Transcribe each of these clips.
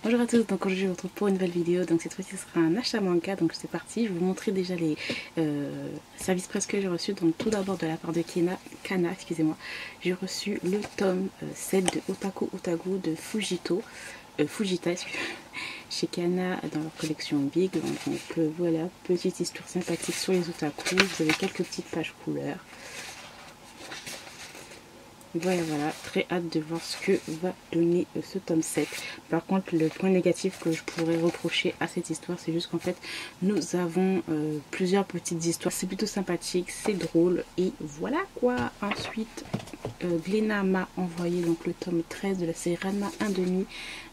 Bonjour à tous, donc aujourd'hui je vous retrouve pour une nouvelle vidéo. Donc cette fois-ci ce sera un achat manga, donc c'est parti. Je vais vous montrer déjà les services presse que j'ai reçus. Donc tout d'abord de la part de Kana, excusez-moi, j'ai reçu le tome 7 de Otaku Otaku de Fujita, chez Kana dans leur collection Big. Donc voilà, petite histoire sympathique sur les otaku. Vous avez quelques petites pages couleurs. Voilà, très hâte de voir ce que va donner ce tome 7. Par contre, le point négatif que je pourrais reprocher à cette histoire, c'est juste qu'en fait, nous avons plusieurs petites histoires. C'est plutôt sympathique, c'est drôle, et voilà quoi. Ensuite, Glénat m'a envoyé donc le tome 13 de la série Ranma 1/2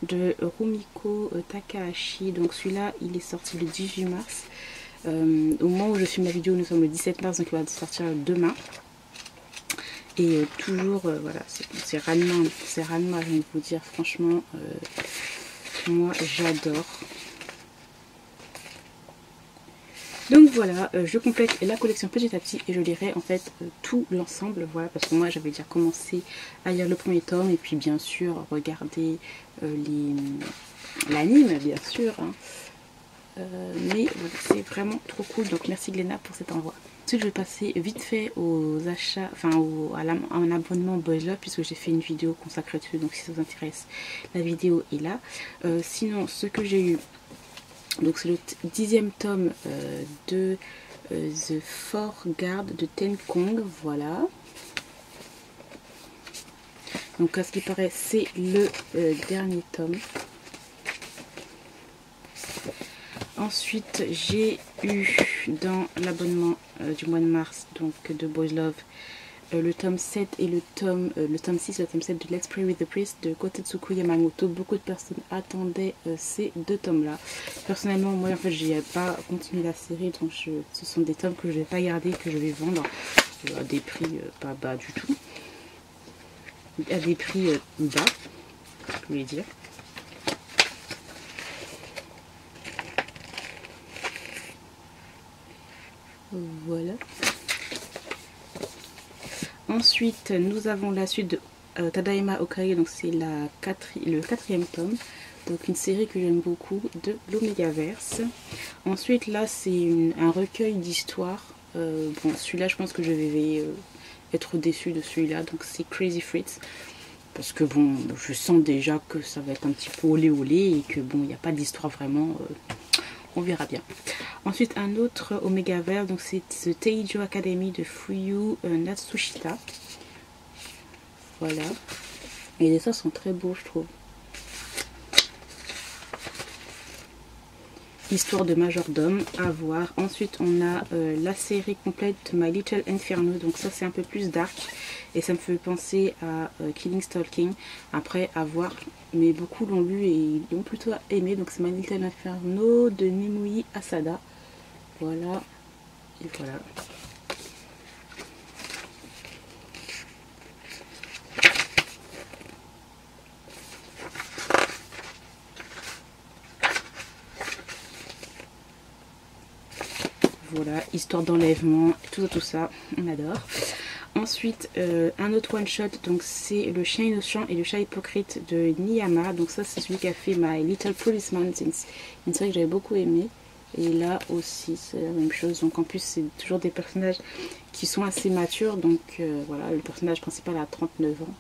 de Rumiko Takahashi. Donc celui-là, il est sorti le 18 mars. Au moment où je filme la vidéo, nous sommes le 17 mars, donc il va sortir demain. Et toujours, voilà, c'est Ranma, je vais vous dire, franchement, moi j'adore. Donc voilà, je complète la collection petit à petit et je lirai en fait tout l'ensemble, voilà, parce que moi j'avais déjà commencé à lire le premier tome et puis bien sûr regarder l'anime, bien sûr, hein. Mais voilà, c'est vraiment trop cool, donc merci Glénat pour cet envoi. Ensuite je vais passer vite fait aux achats, enfin à un abonnement Boys Love, puisque j'ai fait une vidéo consacrée dessus, donc si ça vous intéresse, la vidéo est là. Sinon ce que j'ai eu, donc c'est le 10e tome de The Four Guard de Tenkong, voilà. Donc à ce qui paraît c'est le dernier tome. Ensuite, j'ai eu dans l'abonnement du mois de mars, donc de Boys Love, le tome 7 et le tome 6 et le tome 7 de Let's Pray with the Priest de Kotetsuko Yamamoto. Beaucoup de personnes attendaient ces deux tomes-là. Personnellement, moi, en fait, j'ai pas continué la série, donc ce sont des tomes que je vais pas garder, que je vais vendre à des prix pas bas du tout. À des prix bas, je voulais dire. Voilà. Ensuite, nous avons la suite de Tadaima Okai, donc c'est le 4e tome. Donc une série que j'aime beaucoup de l'Omegaverse. Ensuite, là, c'est un recueil d'histoires. Bon, celui-là, je pense que je vais être déçue de celui-là. Donc c'est Crazy Fritz. Parce que bon, je sens déjà que ça va être un petit peu olé olé et que bon, il n'y a pas d'histoire vraiment. On verra bien. Ensuite, un autre Omegaverse, donc c'est The Teijo Academy de Fuyu Natsushita. Voilà. Et les dessins sont très beaux, je trouve. Histoire de majordome, à voir. Ensuite, on a la série complète My Little Inferno. Donc ça, c'est un peu plus dark. Et ça me fait penser à Killing Stalking. Après, à voir. Mais beaucoup l'ont lu et ils l'ont plutôt aimé. Donc c'est My Little Inferno de Nemui Asada. Voilà. Et voilà. Voilà, histoire d'enlèvement, tout ça, on adore. Ensuite, un autre one-shot, donc c'est Le Chien Innocent et le Chat Hypocrite de Niyama. Donc ça, c'est celui qui a fait My Little Policeman. C'est une série que j'avais beaucoup aimée. Et là aussi, c'est la même chose. Donc en plus, c'est toujours des personnages qui sont assez matures. Donc voilà, le personnage principal a 39 ans.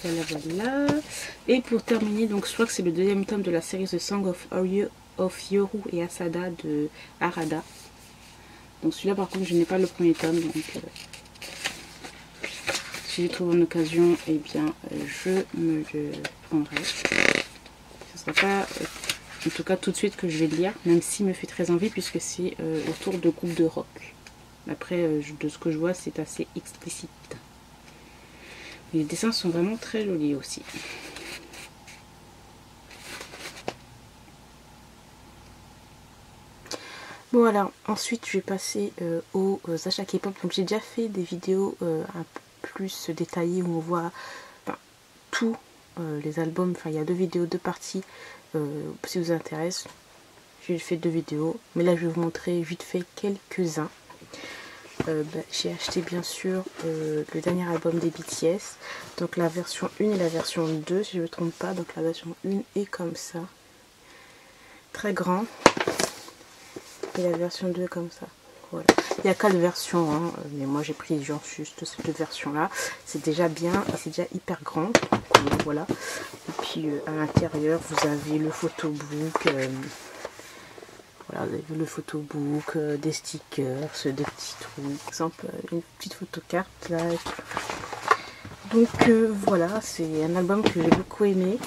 Voilà. Et pour terminer, donc je crois que c'est le 2e tome de la série The Song of Yoru et Asada de Harada. Donc celui-là par contre je n'ai pas le premier tome, donc si je trouve en occasion, eh bien je me le prendrai. Ce sera pas en tout cas tout de suite que je vais le lire, même s'il me fait très envie puisque c'est autour de groupes de rock. Après de ce que je vois c'est assez explicite. Les dessins sont vraiment très jolis aussi. Bon alors, ensuite je vais passer aux achats K-pop. Donc j'ai déjà fait des vidéos un peu plus détaillées où on voit tous les albums. Enfin il y a 2 vidéos, 2 parties. Si vous intéresse, j'ai fait 2 vidéos. Mais là je vais vous montrer vite fait quelques-uns. j'ai acheté bien sûr le dernier album des BTS. Donc la version 1 et la version 2 si je ne me trompe pas. Donc la version 1 est comme ça. Très grand. Et la version 2 est comme ça. Voilà. Il y a 4 versions, hein, mais moi j'ai pris genre juste cette version là. C'est déjà bien et c'est déjà hyper grand. Donc, voilà. Et puis à l'intérieur vous avez le photobook. Voilà, vous avez vu le photobook, des stickers, des petits trucs, par exemple une petite photocarte là. Donc voilà, c'est un album que j'ai beaucoup aimé.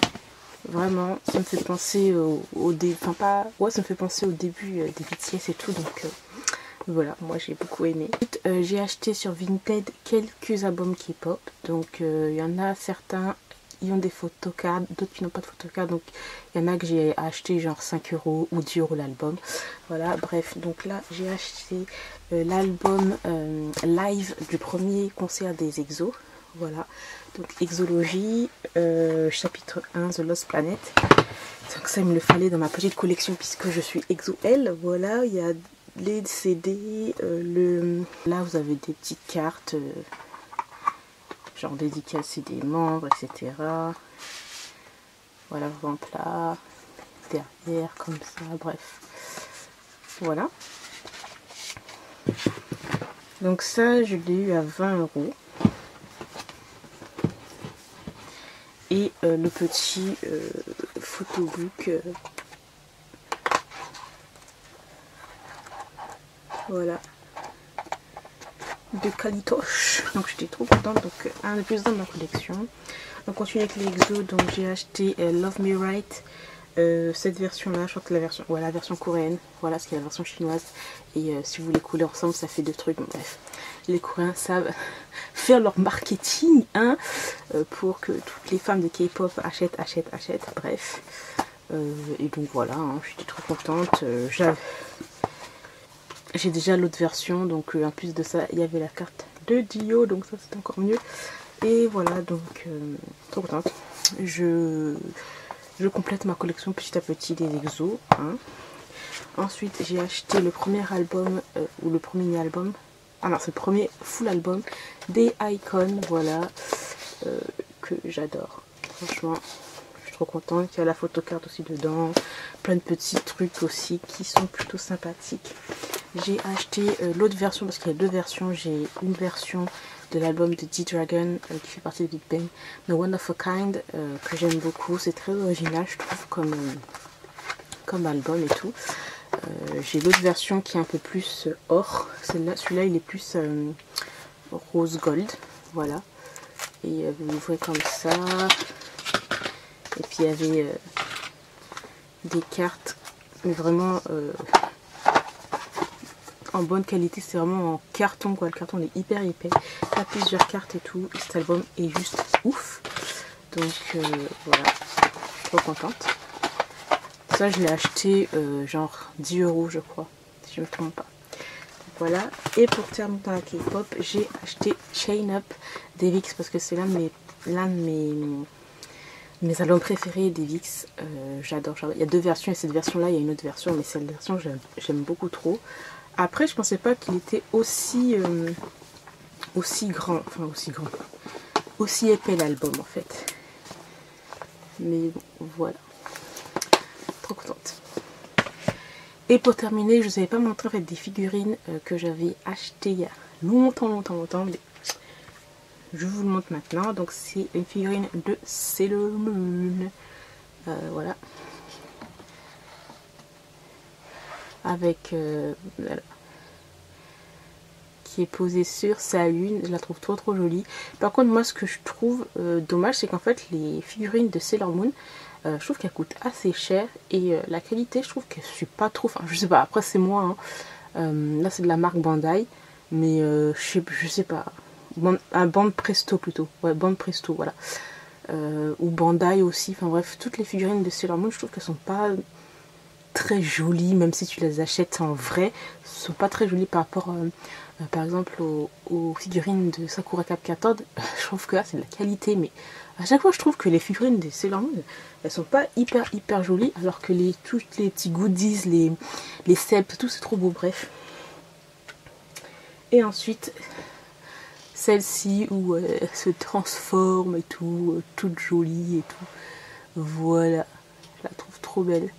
Vraiment, ça me fait penser au début, enfin pas, ouais, ça me fait penser au début des BTS et tout, donc voilà, moi j'ai beaucoup aimé. J'ai acheté sur Vinted quelques albums K-pop, donc il y en a certains, ils ont des photocards, d'autres qui n'ont pas de photocards, donc il y en a que j'ai acheté genre 5 € ou 10 € l'album. Voilà, bref, donc là j'ai acheté l'album live du premier concert des EXO. Voilà, donc Exologie, chapitre 1, The Lost Planet. Donc ça, il me le fallait dans ma petite collection puisque je suis EXO-L. Voilà, il y a les CD, là vous avez des petites cartes, genre dédicacées des membres, etc. Voilà, vente là, derrière, comme ça, bref. Voilà. Donc ça, je l'ai eu à 20 €. Et le petit photobook, voilà, de Kalitosh. Donc j'étais trop contente, donc un de plus dans ma collection. On continue avec les EXO, donc j'ai acheté Love Me Right, cette version là, je crois que la version, voilà, la version coréenne, voilà, ce qui est la version chinoise. Et si vous les coulez ensemble, ça fait deux trucs, bon, bref. Les Coréens savent faire leur marketing, hein, pour que toutes les femmes de K-pop achètent, bref. Et donc voilà, hein, j'étais trop contente. J'ai déjà l'autre version, donc en plus de ça, il y avait la carte de Dio, donc ça c'est encore mieux. Et voilà, donc trop contente. Je complète ma collection petit à petit des EXO, hein. Ensuite, j'ai acheté le premier album, ou le premier album. Ah non, c'est le premier full album des iKON, voilà, que j'adore. Franchement, je suis trop contente. Il y a la photocarte aussi dedans, plein de petits trucs aussi qui sont plutôt sympathiques. J'ai acheté l'autre version parce qu'il y a deux versions. J'ai une version de l'album de D-Dragon qui fait partie de Big Bang, The One of a Kind, que j'aime beaucoup. C'est très original, je trouve, comme album et tout. J'ai l'autre version qui est un peu plus or. Celui-là il est plus rose gold, voilà. Et vous l'ouvrez comme ça. Et puis il y avait des cartes, mais vraiment en bonne qualité. C'est vraiment en carton, quoi. Le carton est hyper épais. Il y a plusieurs cartes et tout. Et cet album est juste ouf. Donc voilà, je suis trop contente. Ça, je l'ai acheté genre 10 € je crois, si je ne me trompe pas. Voilà. Et pour terminer dans la K-pop, j'ai acheté Chain Up des VIX parce que c'est l'un de mes albums préférés des VIX. J'adore. Il y a deux versions et cette version-là, il y a une autre version, mais cette version, j'aime beaucoup trop. Après, je pensais pas qu'il était aussi grand, aussi épais l'album en fait. Mais bon, voilà. Trop contente. Et pour terminer, je ne vous avais pas montré en fait des figurines que j'avais achetées il y a longtemps, mais je vous le montre maintenant. Donc c'est une figurine de Sailor Moon, voilà, avec voilà, qui est posée sur sa lune. Je la trouve trop jolie. Par contre, moi ce que je trouve dommage, c'est qu'en fait les figurines de Sailor Moon, je trouve qu'elle coûte assez cher et la qualité, je trouve qu'elle suit pas trop. Enfin, je sais pas, après c'est moi, hein. Là c'est de la marque Bandai, mais je sais pas. Un Bande Presto plutôt, ouais, Bande Presto, voilà. Ou Bandai aussi, enfin bref, toutes les figurines de Sailor Moon, je trouve qu'elles sont pas très jolies, même si tu les achètes en vrai, sont pas très jolies par rapport par exemple aux figurines de Sakura Card Captor. Je trouve que là c'est de la qualité, mais à chaque fois je trouve que les figurines des Sailor Moon, elles sont pas hyper jolies, alors que toutes les petits goodies, les sceptres, tout c'est trop beau, bref. Et ensuite, celle-ci où elle se transforme et tout, toute jolie et tout. Voilà, je la trouve trop belle.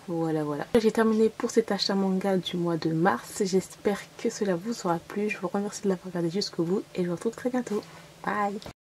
Voilà, voilà. J'ai terminé pour cet achat manga du mois de mars. J'espère que cela vous aura plu. Je vous remercie de l'avoir regardé jusqu'au bout et je vous retrouve très bientôt. Bye!